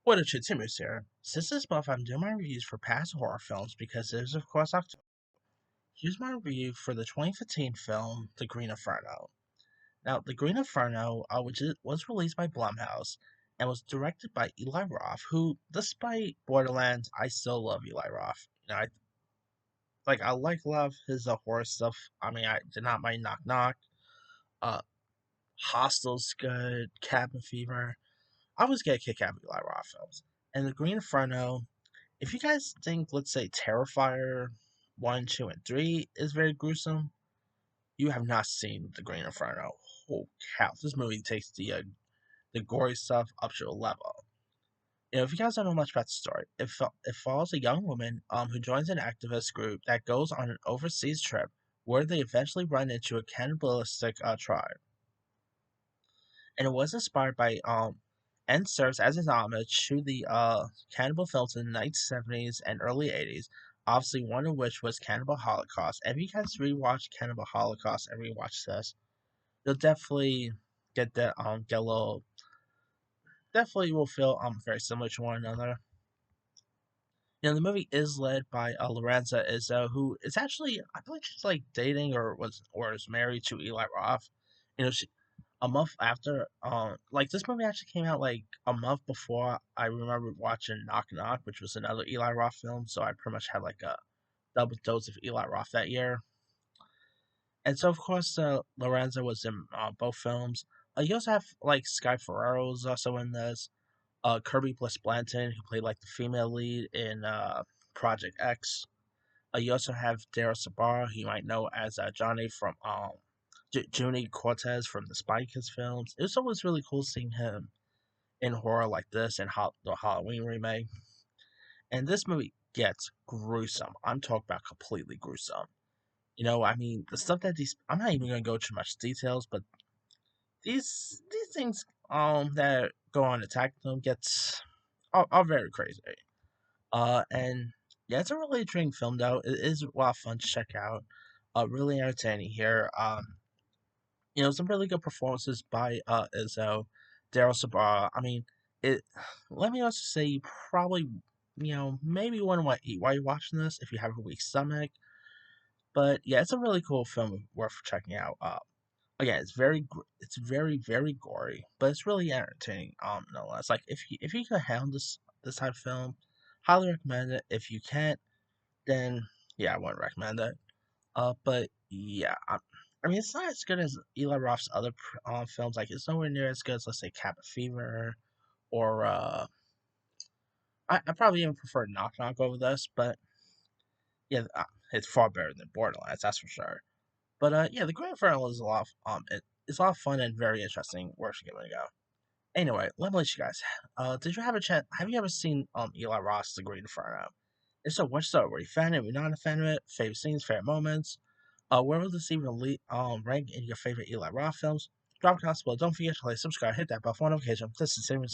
What a Chitimus here. Since this month I'm doing my reviews for past horror films because it is of course October. Here's my review for the 2015 film The Green Inferno. Now, The Green Inferno, was released by Blumhouse and was directed by Eli Roth, who, despite Borderlands, I still love Eli Roth. I love his horror stuff. I mean, I did not mind Knock Knock. Uh, Hostel's good. Cabin Fever. I always get a kick out of Eli Roth films. And The Green Inferno, if you guys think, let's say, Terrifier 1, 2, and 3 is very gruesome, you have not seen The Green Inferno. Oh cow, this movie takes the gory stuff up to a level. If you guys don't know much about the story, it follows a young woman who joins an activist group that goes on an overseas trip where they eventually run into a cannibalistic tribe. And it was inspired by and serves as an homage to the cannibal films in the 1970s and early 80s. Obviously, one of which was Cannibal Holocaust. If you guys rewatch Cannibal Holocaust and rewatch this, you'll definitely get a little definitely will feel very similar to one another. The movie is led by Lorenza Izzo, who is actually, I believe she's like dating or is married to Eli Roth. She, a month after, like this movie actually came out like a month before I remember watching Knock Knock, which was another Eli Roth film. So I pretty much had like a double dose of Eli Roth that year. And so of course, Lorenza was in both films. You also have like Sky Ferraro is also in this. Kirby Bliss Blanton, who played like the female lead in Project X. You also have Daryl Sabara, who you might know as Johnny from Junie Cortez from the Spy Kids films. It was always really cool seeing him in horror like this and the Halloween remake. And this movie gets gruesome. I'm talking about completely gruesome. I mean, the stuff that I'm not even gonna go too much details, but these things that go on attack them are very crazy. And yeah, it's a really intriguing film though. It is a lot of fun to check out. Really entertaining here. Some really good performances by Izzo, Daryl Sabara. I mean, it. Let me also say, you probably, maybe want to eat while you're watching this if you have a weak stomach. But yeah, it's a really cool film worth checking out. Again, it's very very gory, but it's really entertaining. No less. Like if you can handle this type of film, highly recommend it. If you can't, then yeah, I wouldn't recommend it. But yeah, I mean, it's not as good as Eli Roth's other films. Like, it's nowhere near as good as, let's say, Cabin Fever or I probably even prefer Knock Knock over this. But yeah, it's far better than Borderlands, that's for sure. But yeah, the Grand Inferno is it's a lot of fun and very interesting. Worth giving it a go. Anyway, let me let you guys. Did you have a chance? Have you ever seen Eli Roth's The Great Inferno? If so, what's up? Were you a fan of it? Were you not a fan of it? Favorite scenes, favorite moments? Where will this even rank in your favorite Eli Roth films? Drop a comment below. Don't forget to like, subscribe, hit that bell for notification. This is Steven.